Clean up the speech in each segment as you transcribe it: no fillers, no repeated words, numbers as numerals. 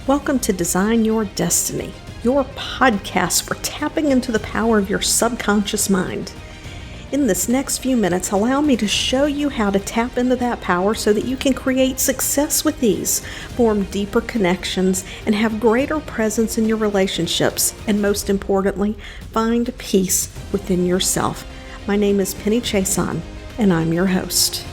Welcome to Design Your Destiny, your podcast for tapping into the power of your subconscious mind. In this next few minutes, allow me to show you how to tap into that power so that you can create success with ease, form deeper connections, and have greater presence in your relationships, and most importantly, find peace within yourself. My name is Penny Chason, and I'm your host.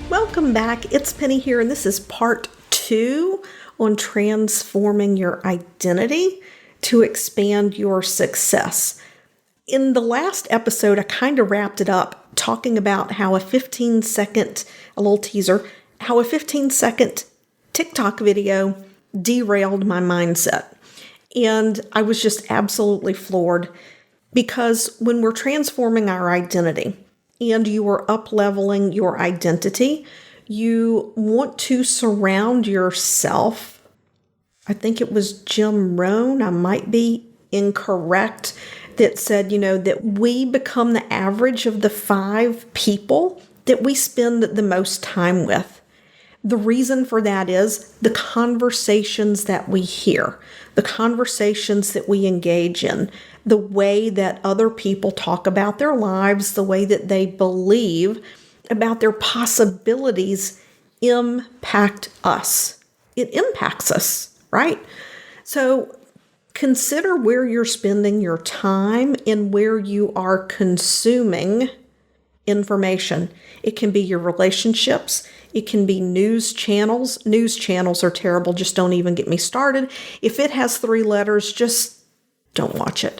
Welcome back. It's Penny here, and this is part 2 on transforming your identity to expand your success. In the last episode, I kind of wrapped it up talking about how a 15-second TikTok video derailed my mindset. And I was just absolutely floored because when we're transforming our identity and you are up-leveling your identity, you want to surround yourself. I think it was Jim Rohn, I might be incorrect, that said, that we become the average of the 5 people that we spend the most time with. The reason for that is the conversations that we hear, the conversations that we engage in, the way that other people talk about their lives, the way that they believe about their possibilities impact us. It impacts us, right? So consider where you're spending your time and where you are consuming information. It can be your relationships. It can be news channels. News channels are terrible. Just don't even get me started. If it has 3 letters, just don't watch it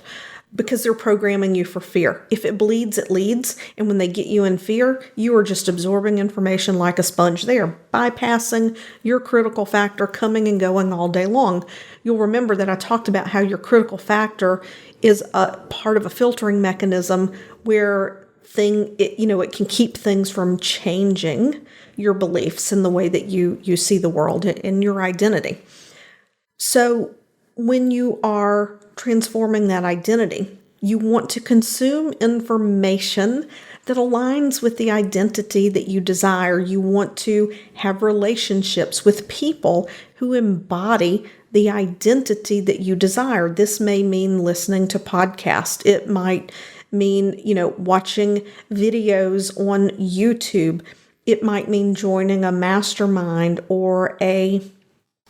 because they're programming you for fear. If it bleeds, it leads. And when they get you in fear, you are just absorbing information like a sponge. They are bypassing your critical factor, coming and going all day long. You'll remember that I talked about how your critical factor is a part of a filtering mechanism where it can keep things from changing your beliefs and the way that you see the world and your identity. So when you are transforming that identity, you want to consume information that aligns with the identity that you desire. You want to have relationships with people who embody the identity that you desire. This may mean listening to podcasts. It might mean, watching videos on YouTube. It might mean joining a mastermind or I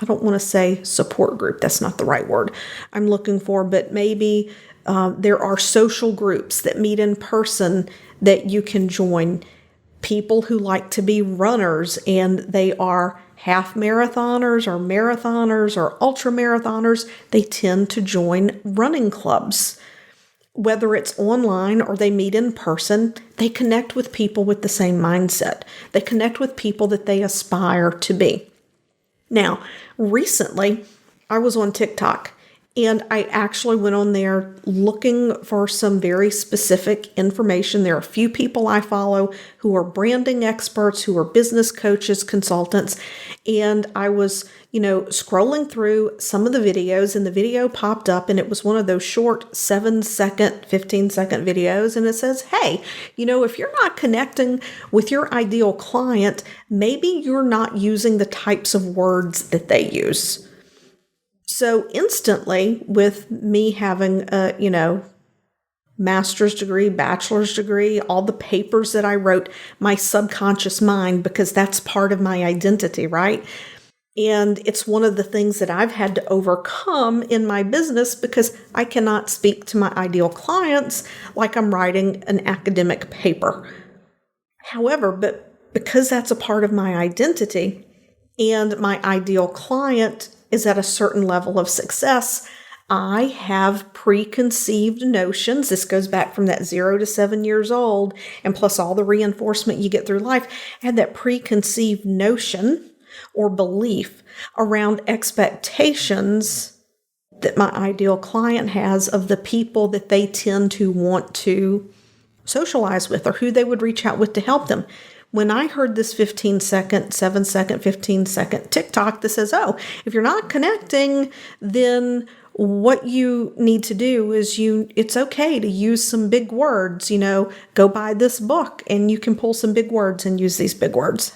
don't want to say support group. That's not the right word I'm looking for, but maybe there are social groups that meet in person that you can join. People who like to be runners and they are half marathoners or ultra marathoners, they tend to join running clubs. Whether it's online or they meet in person, they connect with people with the same mindset. They connect with people that they aspire to be. Now, recently, I was on TikTok, and I actually went on there looking for some very specific information. There are a few people I follow who are branding experts, who are business coaches, consultants, and I was, scrolling through some of the videos, and the video popped up, and it was one of those short 7-second, 15-second videos, and it says, hey, if you're not connecting with your ideal client, maybe you're not using the types of words that they use. So instantly, with me having a, master's degree, bachelor's degree, all the papers that I wrote, my subconscious mind, because that's part of my identity, right? And it's one of the things that I've had to overcome in my business because I cannot speak to my ideal clients like I'm writing an academic paper. However, but because that's a part of my identity and my ideal client is at a certain level of success, I have preconceived notions. This goes back from that 0 to 7 years old, and plus all the reinforcement you get through life. I had that preconceived notion or belief around expectations that my ideal client has of the people that they tend to want to socialize with or who they would reach out with to help them. When I heard this 15-second, 7-second, 15-second TikTok that says, if you're not connecting, then what you need to do is it's okay to use some big words, go buy this book and you can pull some big words and use these big words.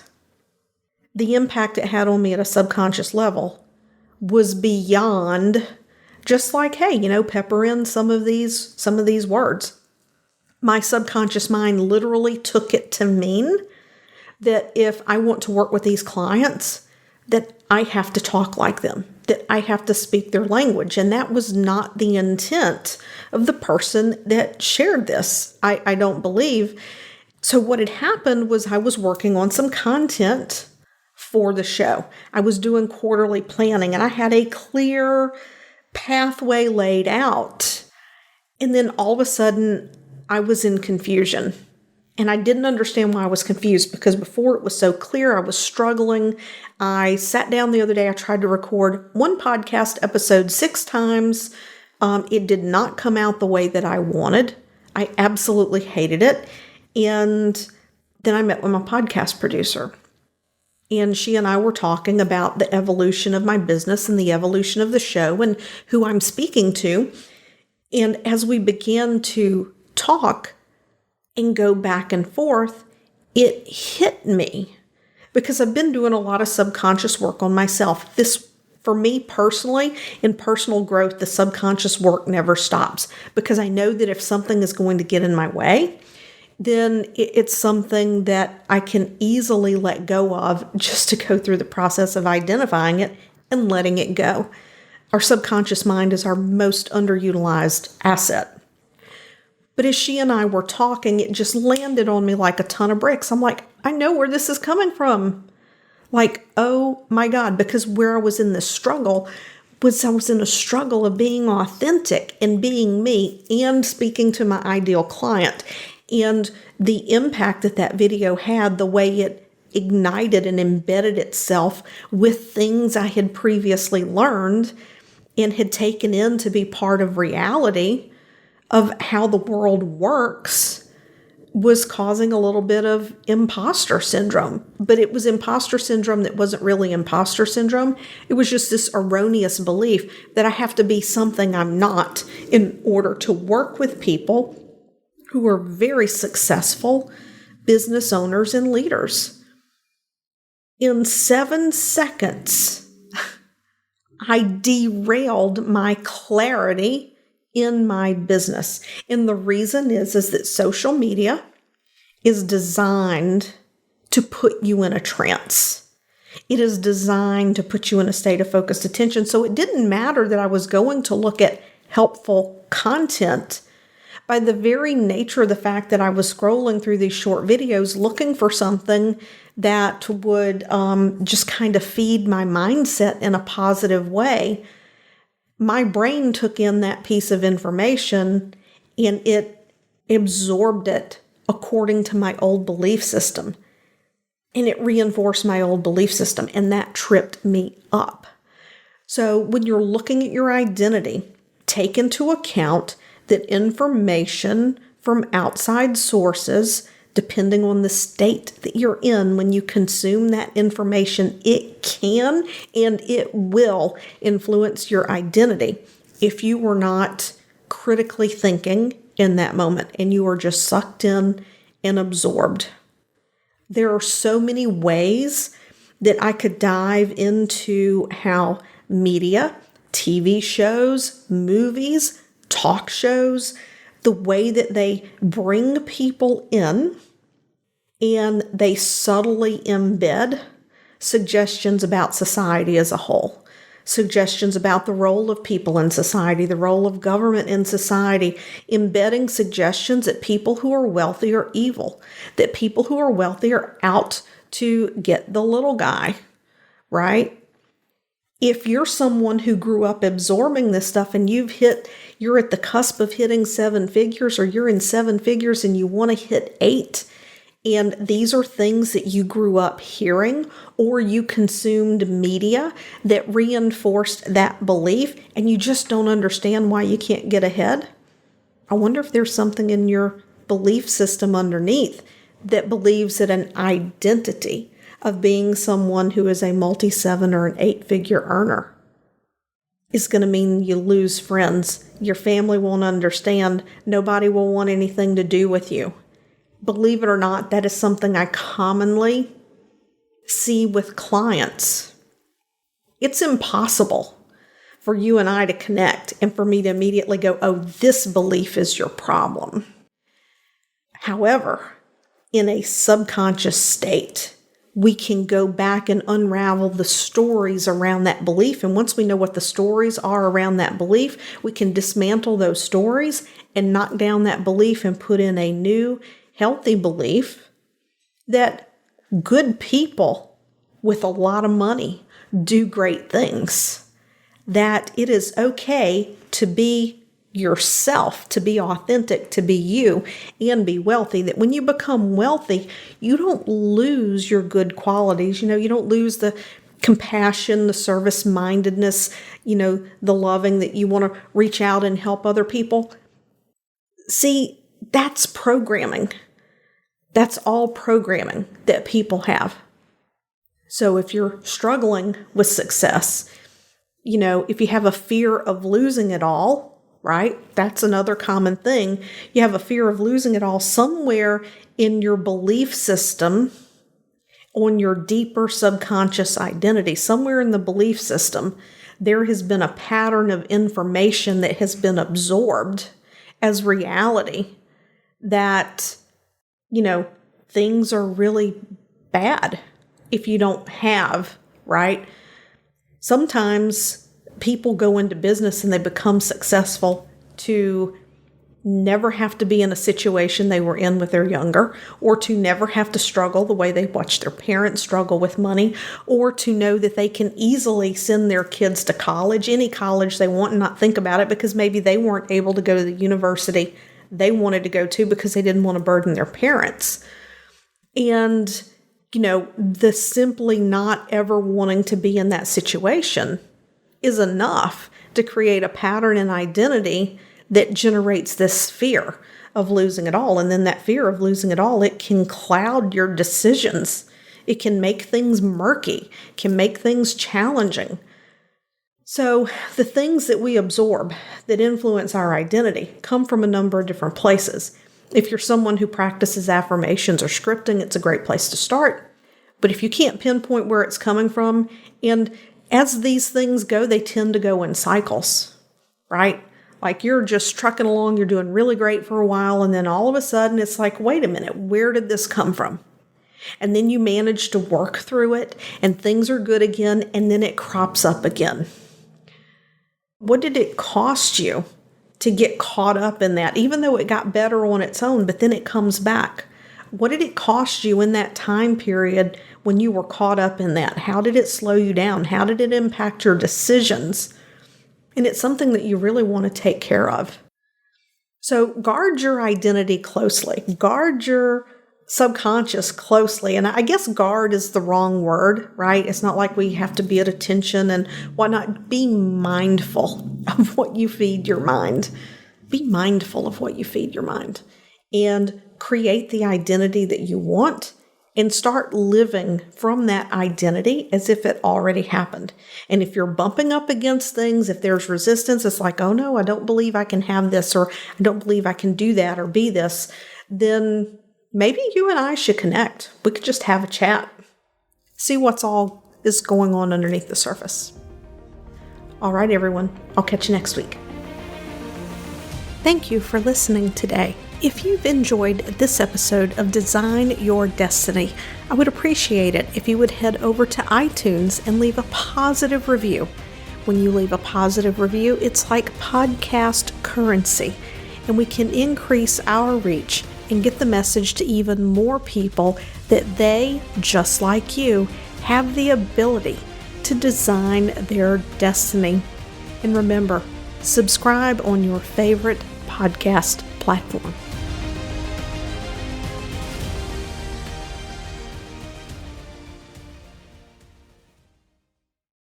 the impact it had on me at a subconscious level was beyond just like, hey, pepper in some of these words. My subconscious mind literally took it to mean that if I want to work with these clients, that I have to talk like them, that I have to speak their language. And that was not the intent of the person that shared this, I don't believe. So what had happened was I was working on some content for the show. I was doing quarterly planning and I had a clear pathway laid out. And then all of a sudden, I was in confusion. And I didn't understand why I was confused because before it was so clear, I was struggling. I sat down the other day, I tried to record one podcast episode 6 times. It did not come out the way that I wanted. I absolutely hated it. And then I met with my podcast producer. And she and I were talking about the evolution of my business and the evolution of the show and who I'm speaking to. And as we began to talk and go back and forth, it hit me because I've been doing a lot of subconscious work on myself. This, for me personally, in personal growth, the subconscious work never stops because I know that if something is going to get in my way, then it's something that I can easily let go of just to go through the process of identifying it and letting it go. Our subconscious mind is our most underutilized asset. But as she and I were talking, it just landed on me like a ton of bricks. I'm like, I know where this is coming from. Like, oh my God, because where I was in this struggle was I was in a struggle of being authentic and being me and speaking to my ideal client. And the impact that that video had, the way it ignited and embedded itself with things I had previously learned and had taken in to be part of reality of how the world works, was causing a little bit of imposter syndrome. But it was imposter syndrome that wasn't really imposter syndrome. It was just this erroneous belief that I have to be something I'm not in order to work with people who are very successful business owners and leaders. In 7 seconds, I derailed my clarity in my business. And the reason is that social media is designed to put you in a trance. It is designed to put you in a state of focused attention. So it didn't matter that I was going to look at helpful content. By the very nature of the fact that I was scrolling through these short videos looking for something that would just kind of feed my mindset in a positive way, my brain took in that piece of information and it absorbed it according to my old belief system. And it reinforced my old belief system, and that tripped me up. So when you're looking at your identity, take into account that information from outside sources, depending on the state that you're in when you consume that information, it can and it will influence your identity if you were not critically thinking in that moment and you are just sucked in and absorbed. There are so many ways that I could dive into how media, TV shows, movies, talk shows, the way that they bring people in and they subtly embed suggestions about society as a whole, suggestions about the role of people in society, the role of government in society, embedding suggestions that people who are wealthy are evil, that people who are wealthy are out to get the little guy, right? If you're someone who grew up absorbing this stuff and you're at the cusp of hitting 7 figures, or you're in 7 figures and you want to hit 8, and these are things that you grew up hearing, or you consumed media that reinforced that belief, and you just don't understand why you can't get ahead, I wonder if there's something in your belief system underneath that believes that an identity of being someone who is a multi-7 or an 8-figure earner is going to mean you lose friends. Your family won't understand. Nobody will want anything to do with you. Believe it or not, that is something I commonly see with clients. It's impossible for you and I to connect and for me to immediately go, oh, this belief is your problem. However, in a subconscious state, we can go back and unravel the stories around that belief. And once we know what the stories are around that belief, we can dismantle those stories and knock down that belief and put in a new, healthy belief that good people with a lot of money do great things. That it is okay to be yourself, to be authentic, to be you, and be wealthy. That when you become wealthy, you don't lose your good qualities. You don't lose the compassion, the service-mindedness, the loving that you want to reach out and help other people. See, that's programming. That's all programming that people have. So if you're struggling with success, if you have a fear of losing it all, right? That's another common thing. You have a fear of losing it all somewhere in your belief system, on your deeper subconscious identity, somewhere in the belief system, there has been a pattern of information that has been absorbed as reality that, things are really bad if you don't have, right? Sometimes people go into business and they become successful to never have to be in a situation they were in when they're younger, or to never have to struggle the way they watched their parents struggle with money, or to know that they can easily send their kids to college, any college they want, and not think about it because maybe they weren't able to go to the university they wanted to go to because they didn't want to burden their parents. And, the simply not ever wanting to be in that situation is enough to create a pattern and identity that generates this fear of losing it all. And then that fear of losing it all, it can cloud your decisions. It can make things murky, can make things challenging. So the things that we absorb that influence our identity come from a number of different places. If you're someone who practices affirmations or scripting, it's a great place to start. But if you can't pinpoint where it's coming from, and as these things go, they tend to go in cycles, right? Like you're just trucking along, you're doing really great for a while, and then all of a sudden it's like, wait a minute, where did this come from? And then you manage to work through it, and things are good again, and then it crops up again. What did it cost you to get caught up in that, even though it got better on its own, but then it comes back? What did it cost you in that time period when you were caught up in that? How did it slow you down? How did it impact your decisions? And it's something that you really want to take care of. So guard your identity closely. Guard your subconscious closely. And I guess guard is the wrong word, right? It's not like we have to be at attention and whatnot. Be mindful of what you feed your mind. Be mindful of what you feed your mind. And create the identity that you want and start living from that identity as if it already happened. And if you're bumping up against things, if there's resistance, it's like, oh no, I don't believe I can have this, or I don't believe I can do that or be this, then maybe you and I should connect. We could just have a chat. See what's all is going on underneath the surface. All right, everyone. I'll catch you next week. Thank you for listening today. If you've enjoyed this episode of Design Your Destiny, I would appreciate it if you would head over to iTunes and leave a positive review. When you leave a positive review, it's like podcast currency, and we can increase our reach and get the message to even more people that they, just like you, have the ability to design their destiny. And remember, subscribe on your favorite podcast platform.